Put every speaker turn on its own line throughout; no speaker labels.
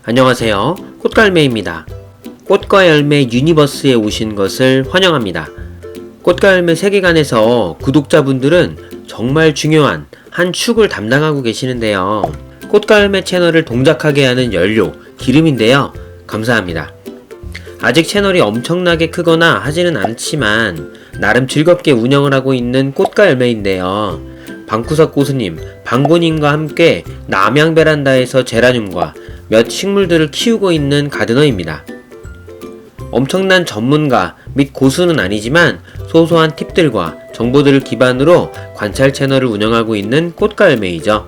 안녕하세요. 꽃갈매입니다. 꽃과 열매 유니버스에 오신 것을 환영합니다. 꽃과 열매 세계관에서 구독자분들은 정말 중요한 한 축을 담당하고 계시는데요. 꽃과 열매 채널을 동작하게 하는 연료, 기름인데요. 감사합니다. 아직 채널이 엄청나게 크거나 하지는 않지만 나름 즐겁게 운영을 하고 있는 꽃과 열매인데요. 방구석 고수님, 방고님과 함께 남양 베란다에서 제라늄과 몇 식물들을 키우고 있는 가드너입니다. 엄청난 전문가 및 고수는 아니지만 소소한 팁들과 정보들을 기반으로 관찰 채널을 운영하고 있는 꽃과 열매이죠.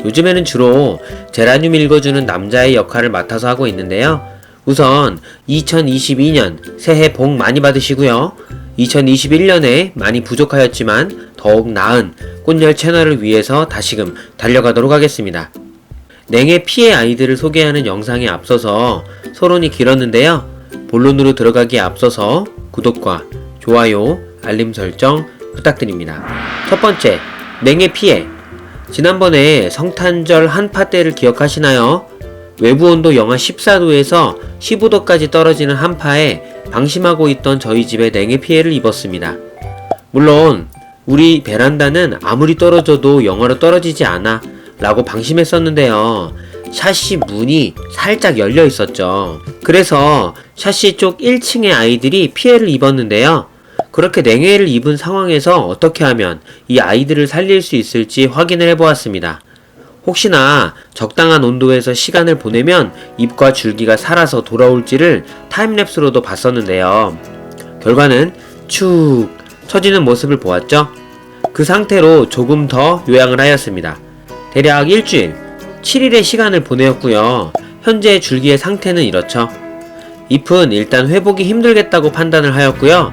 요즘에는 주로 제라늄 읽어주는 남자의 역할을 맡아서 하고 있는데요. 우선 2022년 새해 복 많이 받으시고요. 2021년에 많이 부족하였지만 더욱 나은 꽃열 채널을 위해서 다시금 달려가도록 하겠습니다. 냉해 피해 아이들을 소개하는 영상에 앞서서 서론이 길었는데요. 본론으로 들어가기에 앞서서 구독과 좋아요, 알림 설정 부탁드립니다. 첫 번째, 냉해 피해. 지난번에 성탄절 한파 때를 기억하시나요? 외부 온도 영하 14도에서 15도까지 떨어지는 한파에 방심하고 있던 저희 집에 냉해 피해를 입었습니다. 물론 우리 베란다는 아무리 떨어져도 영하로 떨어지지 않아 라고 방심했었는데요. 샤시 문이 살짝 열려 있었죠. 그래서 샤시 쪽 1층의 아이들이 피해를 입었는데요. 그렇게 냉해를 입은 상황에서 어떻게 하면 이 아이들을 살릴 수 있을지 확인을 해보았습니다. 혹시나 적당한 온도에서 시간을 보내면 잎과 줄기가 살아서 돌아올지를 타임랩스로도 봤었는데요. 결과는 축 처지는 모습을 보았죠. 그 상태로 조금 더 요양을 하였습니다. 대략 일주일, 7일의 시간을 보내었고요. 현재 줄기의 상태는 이렇죠. 잎은 일단 회복이 힘들겠다고 판단을 하였고요.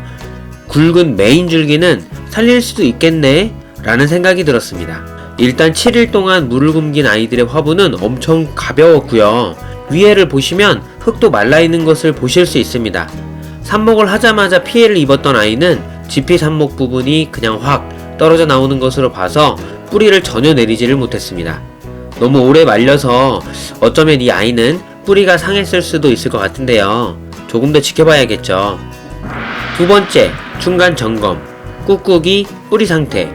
굵은 메인 줄기는 살릴 수도 있겠네 라는 생각이 들었습니다. 일단 7일 동안 물을 굶긴 아이들의 화분은 엄청 가벼웠고요. 위에를 보시면 흙도 말라있는 것을 보실 수 있습니다. 삽목을 하자마자 피해를 입었던 아이는 지피 삽목 부분이 그냥 확 떨어져 나오는 것으로 봐서 뿌리를 전혀 내리지를 못했습니다. 너무 오래 말려서 어쩌면 이 아이는 뿌리가 상했을 수도 있을 것 같은데요. 조금 더 지켜봐야겠죠. 두 번째, 중간 점검. 꾹꾹이 뿌리 상태.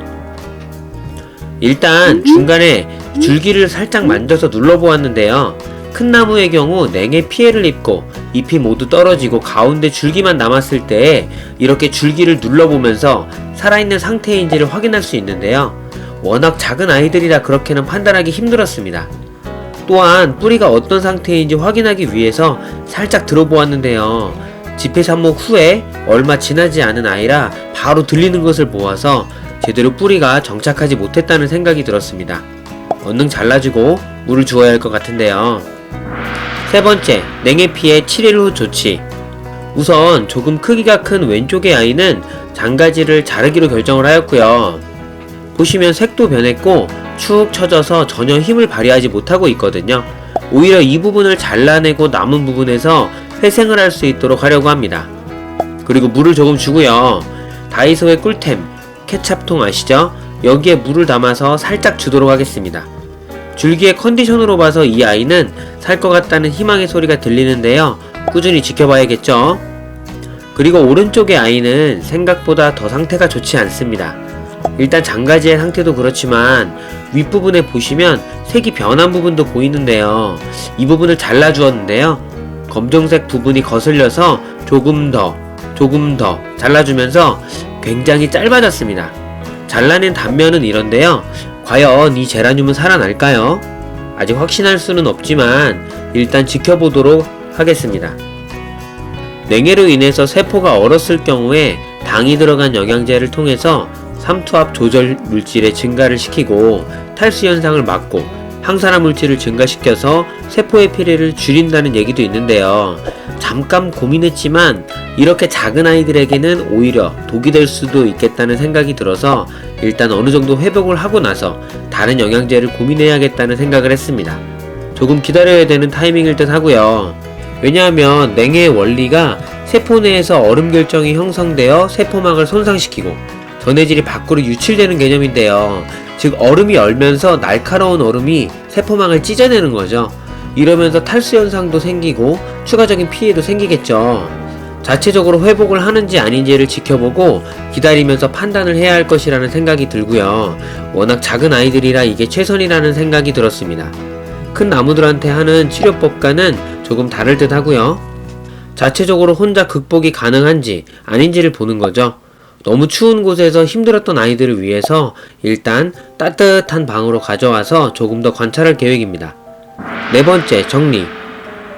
일단 중간에 줄기를 살짝 만져서 눌러보았는데요. 큰 나무의 경우 냉해 피해를 입고 잎이 모두 떨어지고 가운데 줄기만 남았을 때 이렇게 줄기를 눌러보면서 살아있는 상태인지를 확인할 수 있는데요. 워낙 작은 아이들이라 그렇게는 판단하기 힘들었습니다. 또한 뿌리가 어떤 상태인지 확인하기 위해서 살짝 들어보았는데요. 지폐삽목 후에 얼마 지나지 않은 아이라 바로 들리는 것을 보아서 제대로 뿌리가 정착하지 못했다는 생각이 들었습니다. 얼른 잘라주고 물을 주어야 할 것 같은데요. 세 번째, 냉해 피해 7일 후 조치. 우선 조금 크기가 큰 왼쪽의 아이는 장가지를 자르기로 결정을 하였고요. 보시면 색도 변했고 축 처져서 전혀 힘을 발휘하지 못하고 있거든요. 오히려 이 부분을 잘라내고 남은 부분에서 회생을 할 수 있도록 하려고 합니다. 그리고 물을 조금 주고요. 다이소의 꿀템 케찹통 아시죠? 여기에 물을 담아서 살짝 주도록 하겠습니다. 줄기의 컨디션으로 봐서 이 아이는 살 것 같다는 희망의 소리가 들리는데요. 꾸준히 지켜봐야겠죠? 그리고 오른쪽의 아이는 생각보다 더 상태가 좋지 않습니다. 일단 장가지의 상태도 그렇지만 윗부분에 보시면 색이 변한 부분도 보이는데요. 이 부분을 잘라주었는데요. 검정색 부분이 거슬려서 조금 더 잘라주면서 굉장히 짧아졌습니다. 잘라낸 단면은 이런데요. 과연 이 제라늄은 살아날까요? 아직 확신할 수는 없지만 일단 지켜보도록 하겠습니다. 냉해로 인해서 세포가 얼었을 경우에 당이 들어간 영양제를 통해서 삼투압 조절 물질의 증가를 시키고 탈수 현상을 막고 항산화 물질을 증가시켜서 세포의 피해를 줄인다는 얘기도 있는데요. 잠깐 고민했지만 이렇게 작은 아이들에게는 오히려 독이 될 수도 있겠다는 생각이 들어서 일단 어느 정도 회복을 하고 나서 다른 영양제를 고민해야겠다는 생각을 했습니다. 조금 기다려야 되는 타이밍일 듯 하고요. 왜냐하면 냉해의 원리가 세포 내에서 얼음 결정이 형성되어 세포막을 손상시키고 전해질이 밖으로 유출되는 개념인데요. 즉 얼음이 얼면서 날카로운 얼음이 세포망을 찢어내는 거죠. 이러면서 탈수 현상도 생기고 추가적인 피해도 생기겠죠. 자체적으로 회복을 하는지 아닌지를 지켜보고 기다리면서 판단을 해야 할 것이라는 생각이 들고요. 워낙 작은 아이들이라 이게 최선이라는 생각이 들었습니다. 큰 나무들한테 하는 치료법과는 조금 다를 듯 하고요. 자체적으로 혼자 극복이 가능한지 아닌지를 보는 거죠. 너무 추운 곳에서 힘들었던 아이들을 위해서 일단 따뜻한 방으로 가져와서 조금 더 관찰할 계획입니다. 네 번째, 정리.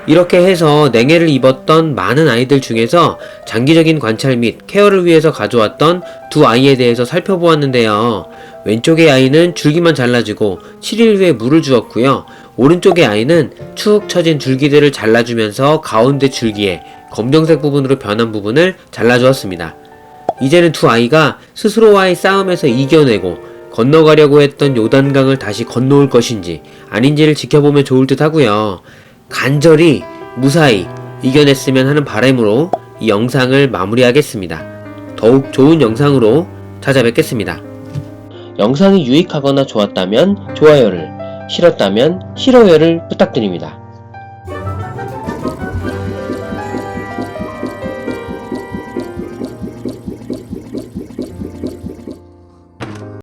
이렇게 해서 냉해를 입었던 많은 아이들 중에서 장기적인 관찰 및 케어를 위해서 가져왔던 두 아이에 대해서 살펴보았는데요. 왼쪽의 아이는 줄기만 잘라주고 7일 후에 물을 주었고요. 오른쪽의 아이는 축 처진 줄기들을 잘라주면서 가운데 줄기에 검정색 부분으로 변한 부분을 잘라주었습니다. 이제는 두 아이가 스스로와의 싸움에서 이겨내고 건너가려고 했던 요단강을 다시 건너올 것인지 아닌지를 지켜보면 좋을 듯 하고요. 간절히 무사히 이겨냈으면 하는 바람으로 이 영상을 마무리하겠습니다. 더욱 좋은 영상으로 찾아뵙겠습니다. 영상이 유익하거나 좋았다면 좋아요를, 싫었다면 싫어요를 부탁드립니다.